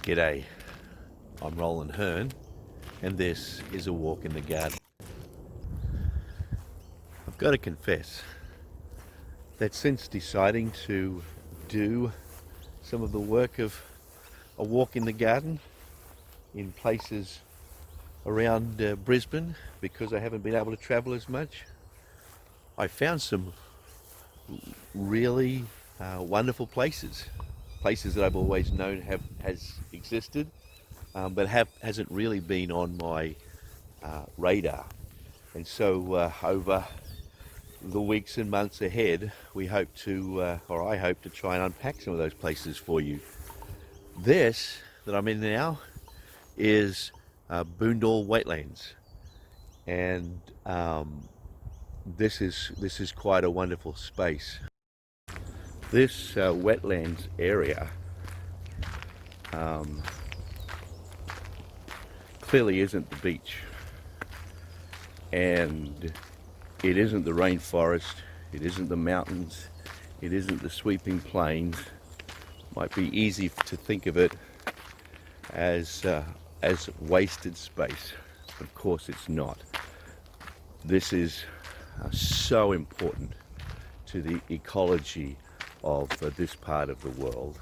G'day, I'm Roland Hearn and this is a walk in the garden. I've got to confess that since deciding to do some of the work of a walk in the garden in places around Brisbane, because I haven't been able to travel as much, I found some really wonderful places that I've always known has existed, but hasn't really been on my radar. And so over the weeks and months ahead, we hope to, or I hope to try and unpack some of those places for you. This that I'm in now is Boondall Wetlands, and this is quite a wonderful space. This wetlands area clearly isn't the beach, and it isn't the rainforest, it isn't the mountains, it isn't the sweeping plains. Might be easy to think of it as wasted space, but of course it's not. This is so important to the ecology of this part of the world.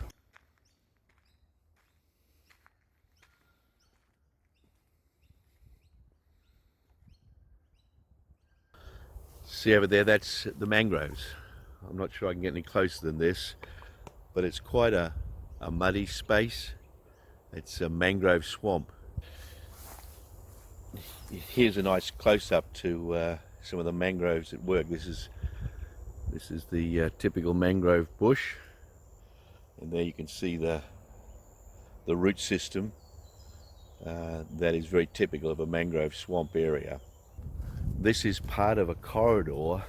See over there, that's the mangroves. I'm not sure I can get any closer than this, but it's quite a muddy space. It's a mangrove swamp. Here's a nice close-up to some of the mangroves at work. This is the typical mangrove bush, and there you can see the root system that is very typical of a mangrove swamp area. This is part of a corridor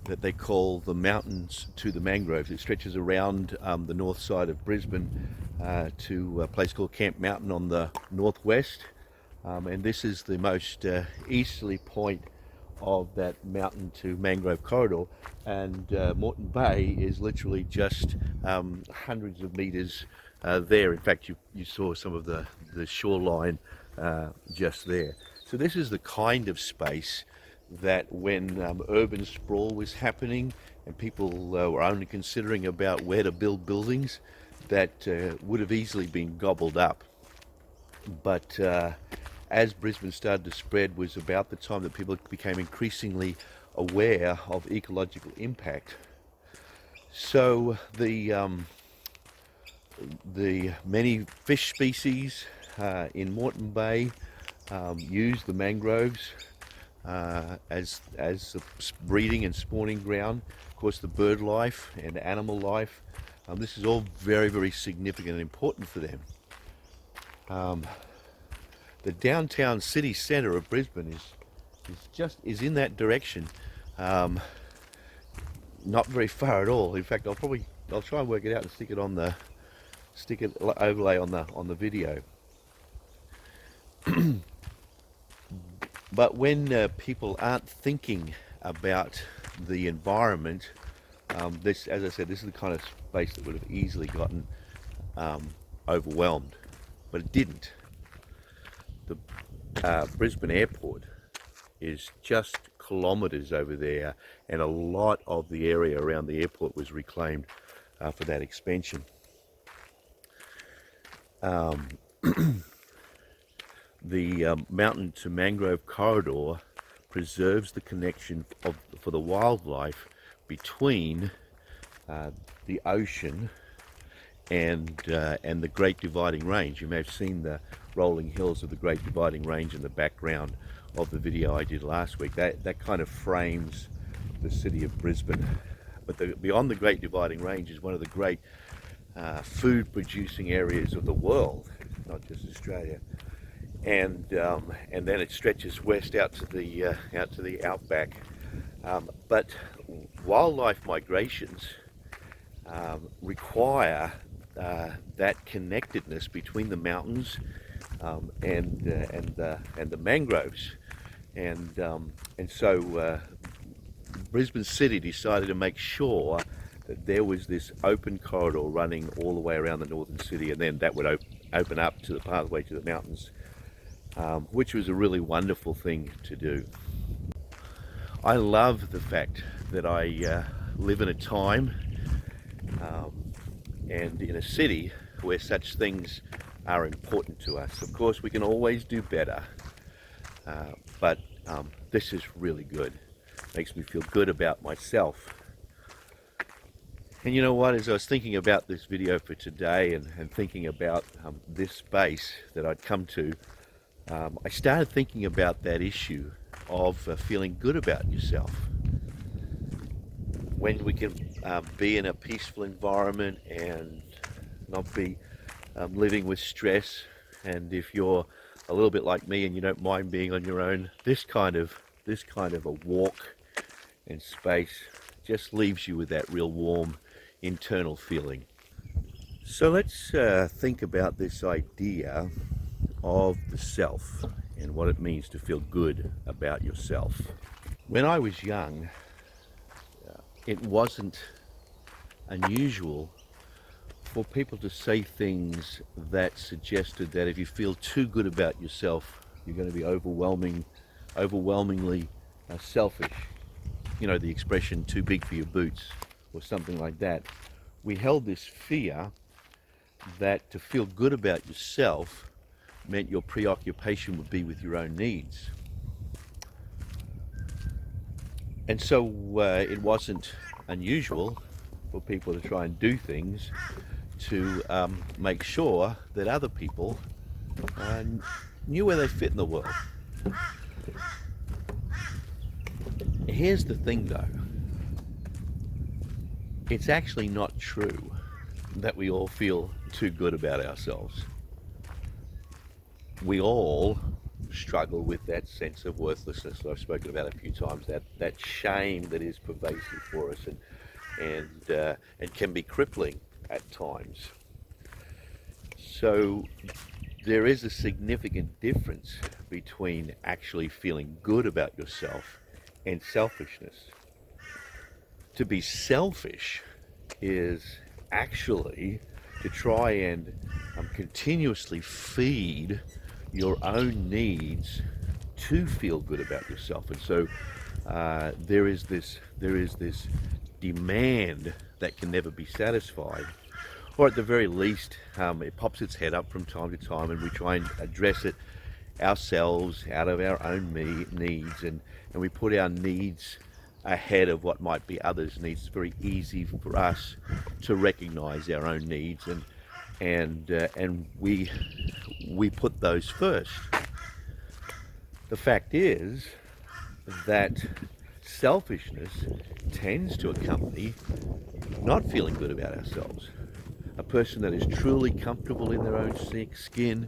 that they call the Mountains to the Mangroves. It stretches around the north side of Brisbane to a place called Camp Mountain on the northwest, and this is the most easterly point of that mountain to mangrove corridor, and Moreton Bay is literally just hundreds of meters there. In fact, you saw some of the shoreline just there. So this is the kind of space that when urban sprawl was happening and people were only considering about where to build buildings, that would have easily been gobbled up. But as Brisbane started to spread was about the time that people became increasingly aware of ecological impact. So the many fish species in Moreton Bay use the mangroves as a breeding and spawning ground. Of course, the bird life and animal life, this is all very, very significant and important for them. The downtown city centre of Brisbane is in that direction, not very far at all. In fact, I'll try and work it out and stick it overlay on the video. But when people aren't thinking about the environment, this, as I said, this is the kind of space that would have easily gotten overwhelmed, but it didn't. The Brisbane airport is just kilometres over there, and a lot of the area around the airport was reclaimed for that expansion. The mountain to mangrove corridor preserves the connection for the wildlife between the ocean and the Great Dividing Range. You may have seen the rolling hills of the Great Dividing Range in the background of the video I did last week. That kind of frames the city of Brisbane. But beyond the Great Dividing Range is one of the great food producing areas of the world, not just Australia. And then it stretches west out to the outback. But wildlife migrations require that connectedness between the mountains and the mangroves, and so Brisbane City decided to make sure that there was this open corridor running all the way around the northern city, and then that would open up to the pathway to the mountains, which was a really wonderful thing to do. I love the fact that I live in a time and in a city where such things are important to us. Of course, we can always do better, but this is really good. Makes me feel good about myself. And you know what, as I was thinking about this video for today and thinking about this space that I'd come to, I started thinking about that issue of feeling good about yourself. When we can be in a peaceful environment and not be living with stress, and if you're a little bit like me and you don't mind being on your own, this kind of a walk and space just leaves you with that real warm internal feeling. So let's think about this idea of the self and what it means to feel good about yourself. When I was young, it wasn't unusual for people to say things that suggested that if you feel too good about yourself, you're going to be overwhelmingly selfish. You know, the expression too big for your boots or something like that. We held this fear that to feel good about yourself meant your preoccupation would be with your own needs. And so it wasn't unusual for people to try and do things to make sure that other people knew where they fit in the world. Here's the thing though, it's actually not true that we all feel too good about ourselves. We all struggle with that sense of worthlessness that I've spoken about a few times, that shame that is pervasive for us and can be crippling at times. So there is a significant difference between actually feeling good about yourself and selfishness. To be selfish is actually to try and continuously feed your own needs to feel good about yourself. And so there is this demand that can never be satisfied, or at the very least it pops its head up from time to time, and we try and address it ourselves out of our own needs, and we put our needs ahead of what might be others' needs. It's very easy for us to recognize our own needs, and we put those first. The fact is that selfishness tends to accompany not feeling good about ourselves. A person that is truly comfortable in their own skin,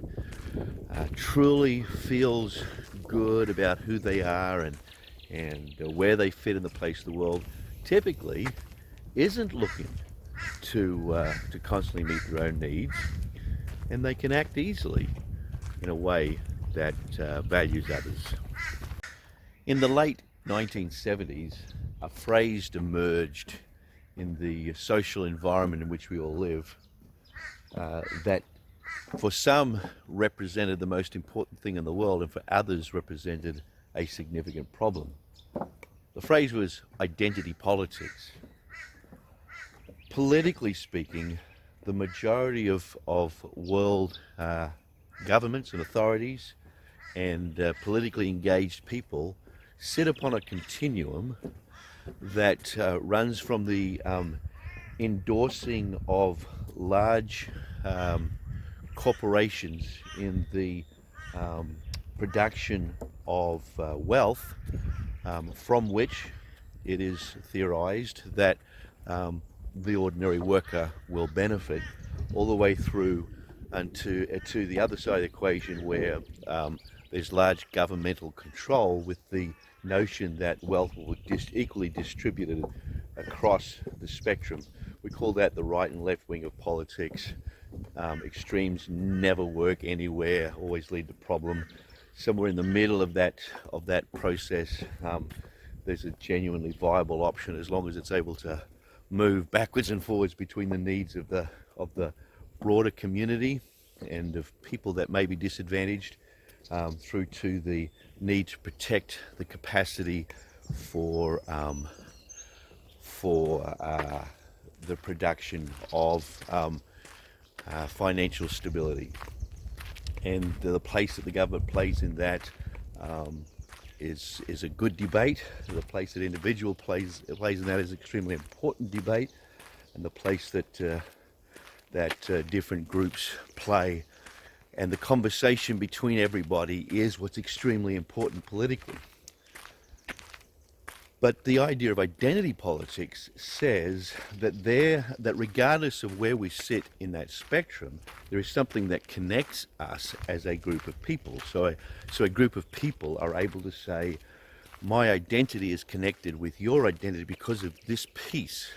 truly feels good about who they are and where they fit in the place of the world, typically isn't looking to constantly meet their own needs, and they can act easily in a way that values others. In the late 1970s, a phrase emerged in the social environment in which we all live that for some represented the most important thing in the world, and for others represented a significant problem. The phrase was identity politics. Politically speaking, the majority of world governments and authorities and politically engaged people sit upon a continuum that runs from the endorsing of large corporations in the production of wealth, from which it is theorized that the ordinary worker will benefit, all the way through and to the other side of the equation, where there's large governmental control, with the notion that wealth will be equally distributed across the spectrum. We call that the right and left wing of politics. Extremes never work anywhere, always lead to problem. Somewhere in the middle of that process, there's a genuinely viable option, as long as it's able to move backwards and forwards between the needs of the broader community and of people that may be disadvantaged, through to the need to protect the capacity for the production of financial stability. And the place that the government plays in that is a good debate. The place that individual plays in that is an extremely important debate, and the place that different groups play and the conversation between everybody is what's extremely important politically. But the idea of identity politics says that regardless of where we sit in that spectrum, there is something that connects us as a group of people. So a group of people are able to say, my identity is connected with your identity because of this piece,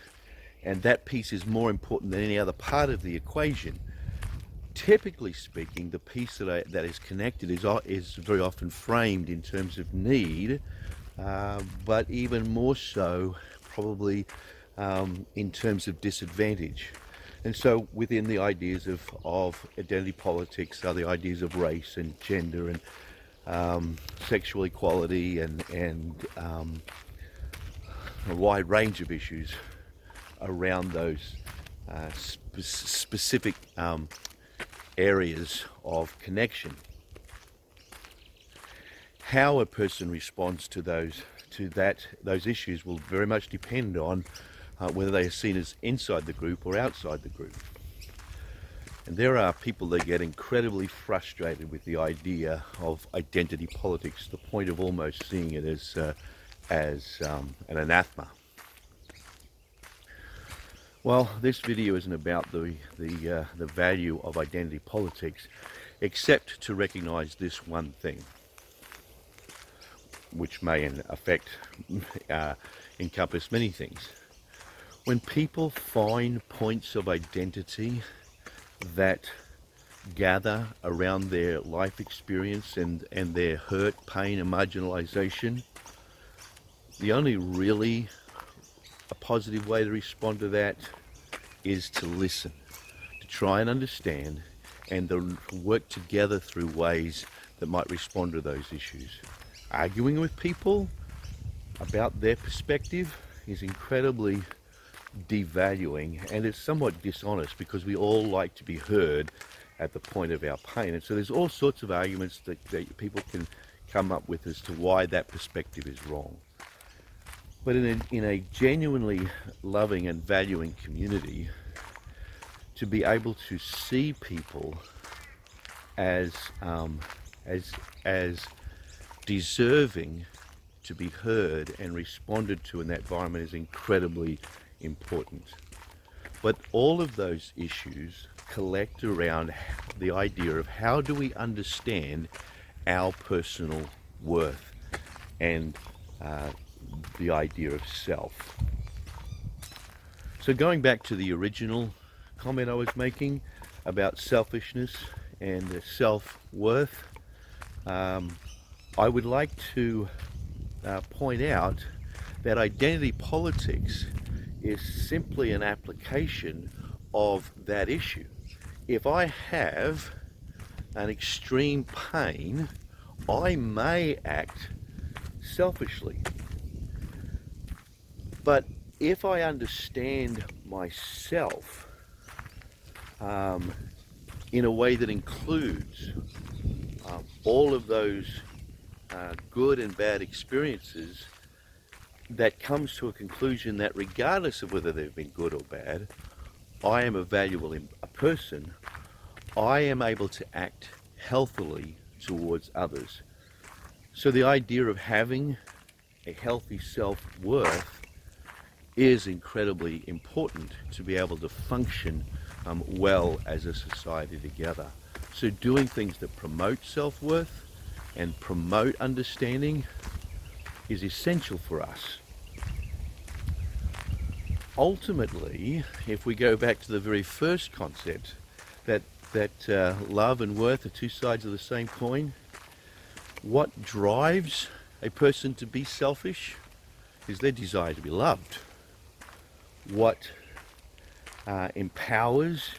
and that piece is more important than any other part of the equation. Typically speaking, the piece that is connected is very often framed in terms of need, but even more so probably in terms of disadvantage. And so within the ideas of identity politics are the ideas of race and gender and sexual equality and a wide range of issues around those specific areas of connection. How a person responds to those issues will very much depend on whether they are seen as inside the group or outside the group. And there are people that get incredibly frustrated with the idea of identity politics, to the point of almost seeing it as an anathema. Well, this video isn't about the value of identity politics, except to recognize this one thing, which may in effect encompass many things. When people find points of identity that gather around their life experience and their hurt, pain, and marginalization, the only really a positive way to respond to that is to listen, to try and understand, and to work together through ways that might respond to those issues. Arguing with people about their perspective is incredibly devaluing, and it's somewhat dishonest, because we all like to be heard at the point of our pain. And so there's all sorts of arguments that people can come up with as to why that perspective is wrong. But in a genuinely loving and valuing community, to be able to see people as deserving to be heard and responded to in that environment is incredibly important. But all of those issues collect around the idea of how do we understand our personal worth and the idea of self. So going back to the original comment I was making about selfishness and self-worth, I would like to point out that identity politics is simply an application of that issue. If I have an extreme pain, I may act selfishly. But if I understand myself in a way that includes all of those good and bad experiences, that comes to a conclusion that regardless of whether they've been good or bad, I am a valuable person, I am able to act healthily towards others. So the idea of having a healthy self-worth is incredibly important to be able to function well as a society together. So doing things that promote self-worth and promote understanding is essential for us. Ultimately, if we go back to the very first concept, that love and worth are two sides of the same coin, what drives a person to be selfish is their desire to be loved. what empowers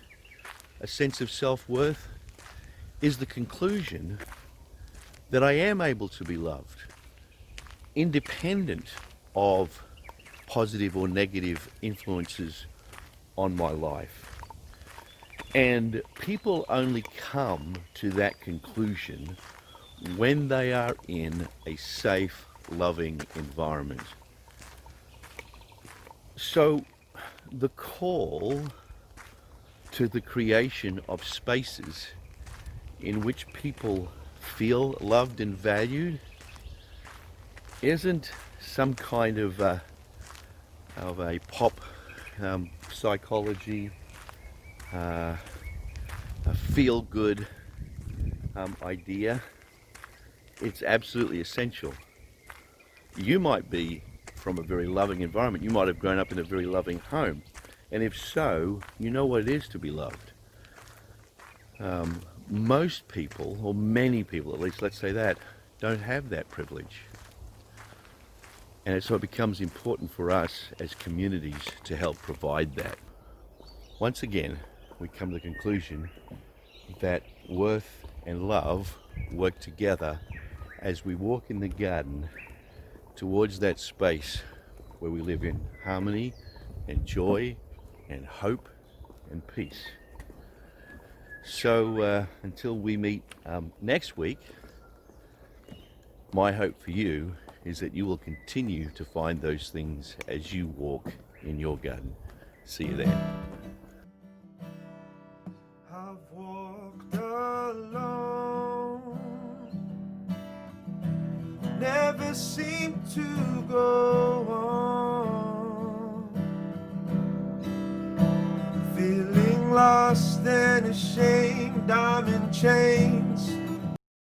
a sense of self-worth is the conclusion that I am able to be loved, independent of positive or negative influences on my life. And people only come to that conclusion when they are in a safe, loving environment. So the call to the creation of spaces in which people feel loved and valued isn't some kind of a pop psychology, a feel-good idea. It's absolutely essential. You might be from a very loving environment. You might have grown up in a very loving home. And if so, you know what it is to be loved. Most people, or many people at least, let's say that, don't have that privilege. And so it becomes important for us as communities to help provide that. Once again, we come to the conclusion that worth and love work together as we walk in the garden towards that space where we live in harmony and joy and hope and peace. So until we meet next week, my hope for you is that you will continue to find those things as you walk in your garden. See you there. I've walked alone, never seemed to go on, feeling lost and ashamed. I'm in chains